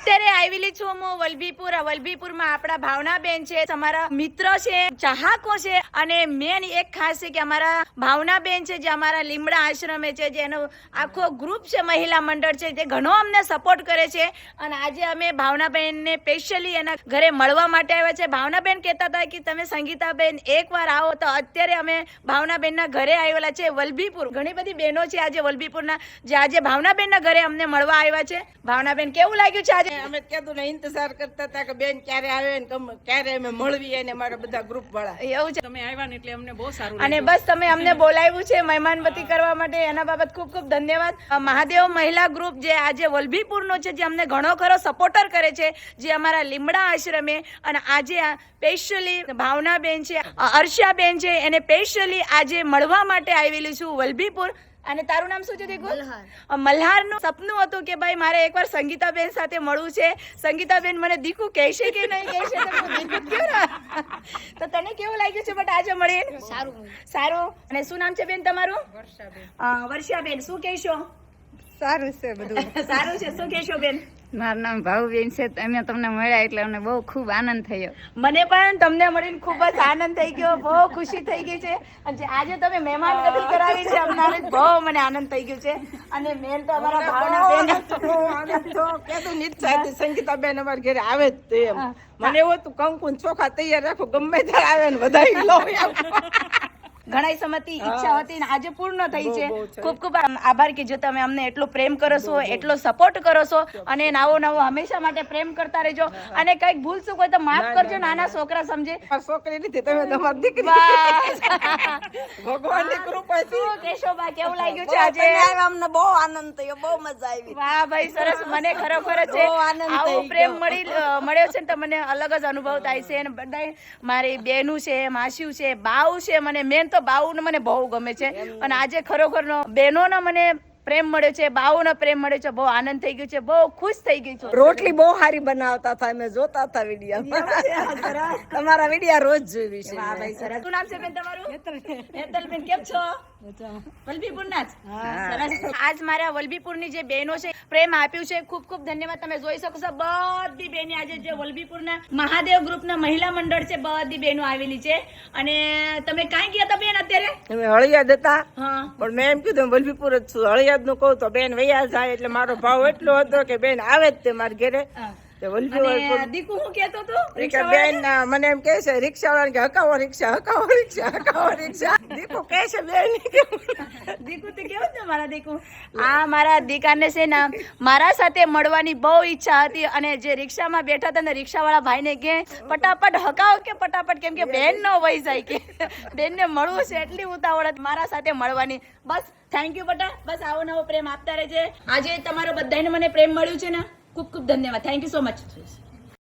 અત્યારે આવેલી છું હું વલભીપુરમાં આપણા ભાવનાબેન છે, અમારા મિત્ર છે, ચાહકો છે અને મેન એક ખાસ છે કે અમારા ભાવનાબેન છે જે અમારા લીમડા આશ્રમે છે, જેનો આખો ગ્રુપ છે, મહિલા મંડળ છે, જે ઘણો અમને સપોર્ટ કરે છે. અને આજે અમે ભાવનાબેનને સ્પેશિયલી એના ઘરે મળવા માટે આવ્યા છે. ભાવનાબેન કહેતા હતા કે તમે સંગીતાબેન એકવાર આવો, તો અત્યારે અમે ભાવનાબેનના ઘરે આવેલા છે વલભીપુર. ઘણી બધી બહેનો છે આજે વલભીપુરના, જે આજે ભાવનાબેનના ઘરે અમને મળવા આવ્યા છે. ભાવનાબેન, કેવું લાગ્યું છે આજે? અમે કીધું ને ઇંતજાર કરતા હતા કે બેન ક્યારે આવે ને ક્યારે અમે મળવીએ ને મારા બધા ગ્રુપ વાળા. એવું છે, તમે આવ્યા ને એટલે અમને બહુ સારું અને બસ તમે અમને બોલાવ્યું છે મહેમાનવતી કરવા માટે, એના બાબત ખૂબ ખૂબ ધન્યવાદ. મહાદેવ મહિલા ગ્રુપ જે આજે વલભીપુરનો છે, જે અમને ઘણો ખરો સપોર્ટર કરે છે, જે અમારા લીમડા આશ્રમે. અને આજે સ્પેશિયલી ભાવનાબેન છે, અર્ષાબેન છે, એને સ્પેશિયલી આજે મળવા માટે આવેલી છું વલભીપુર. અને તારું નામ શું છે દીકુ? મલ્હારનું સપનું હતું કે ભાઈ મારે એકવાર સંગીતાબેન સાથે મળવું છે. સંગીતાબેન મને દીકુ કહેશે કે નહીં કહેશે, તો દીકુ કયો ને. તો તને કેવું લાગ્યું છે બટ આજે મળીને? સારું. અને શું નામ છે બેન તમારું? વર્ષાબેન. શું કહેશો? સારું છે બધું. સારું છે. શું કહેશો બેન? મારું નામ ભાવબેન છે. અમે તમને મળ્યા એટલે અમને બહુ ખૂબ આનંદ થયો. મને પણ તમને મળીને ખૂબ જ આનંદ થઈ ગયો, બહુ ખુશી થઈ ગઈ છે. અને આજે તમે મહેમાનગતિ કરાવી છે અમને, બહુ મને આનંદ થઈ ગયું છે. અને મેન તો અમારા ભાવનાબેન કીધું નિશ્ચય સંગીતાબેન અમારા ઘરે આવે જ તે એમ. મને એવું હતું કંકુ ને ચોખા તૈયાર રાખો, ગમે ત્યારે આવે ને વધારી લો. ઘણા સમયથી ઈચ્છા હતી ને આજે પૂર્ણ થઈ છે. ખૂબ ખૂબ આભાર કે જો તમે અમને એટલો પ્રેમ કરો છો, એટલો સપોર્ટ કરો છો, અને નવો હંમેશા માટે પ્રેમ કરતા રહેજો. અને કઈક ભૂલ ચૂક હોય તો માફ કરજો, નાના છોકરા સમજે. છોકરી નથી, તમે તમારી દીકરી. ભગવાનની કૃપા છે. કેશોબા, કેવું લાગ્યું છે આજે? અમને બહુ આનંદ થયો, બહુ મજા આવી. વાહ ભાઈ, સરસ. મને ખરેખર છે આવો પ્રેમ મળ્યો છે ને તો મને અલગ જ અનુભવ થાય છે. અને બધા મારી બેનું છે, માસીઓ છે, બાઉ છે. મને મેન તો બાઉને મને બહુ ગમે છે. અને આજે ખરેખરનો બહેનોનો મને પ્રેમ મળ્યો છે, બાઉનો પ્રેમ મળ્યો છે. બહુ આનંદ થઈ ગયો છે, બહુ ખુશ થઈ ગઈ છું. રોટલી બહુ સારી બનાવતા હતા, અમે જોતા હતા વિડીયો. તમારા વિડીયો રોજ જોઈ છે. વાહ ભાઈ, સરસ. શું નામ છે બેન તમારું? હેતલબેન. કેમ છો? વલભીપુરના જ. સરસ. આજ મારા વલભીપુરની જે બહેનો છે પ્રેમ આપ્યું છે, ખૂબ ખૂબ ધન્યવાદ. તમે જોઈ શકો છો બધી બહેની આજે જે વલભીપુરના મહાદેવ ગ્રુપના મહિલા મંડળ છે, બધી બહેનો આવેલી છે. અને તમે કાંઈ ગયા હતા બેન અત્યારે? અમે હળિયાદ હતા, હા, પણ મેં એમ કીધું વલભીપુર જ છું. હળિયાદ નું કહું તો બેન વૈયા જાય, એટલે મારો ભાવ એટલો હતો કે બેન આવે જ તે મારા ઘરે. અને દીકુ હું કહેતો હતો? બેન મને એમ કહે છે રિક્ષાવાળા કે હકાવો રિક્ષા, હકાવો રિક્ષા, હકાવો રિક્ષા. દીકુ કહે છે બેન. દીકુ તો કેવું છે મારા દીકુ? આ મારા દીકાને છે ને મારા સાથે મળવાની બહુ ઈચ્છા હતી. અને જે રિક્ષામાં બેઠા હતા ને રિક્ષાવાળા ભાઈને કે ફટાફટ હકાવો કે ફટાફટ, કેમ કે બેન નો વહી જાય, કે બેનને મળવું છે એટલી ઉતાવળ હતી મારા સાથે મળવાની. બસ થેન્ક યુ બટા. બસ આવો નવો પ્રેમ આપતા રહેજે. આજે તમારો બધાને મને પ્રેમ મળ્યું છે ને, ખૂબ ખૂબ ધન્યવાદ. Thank you so much.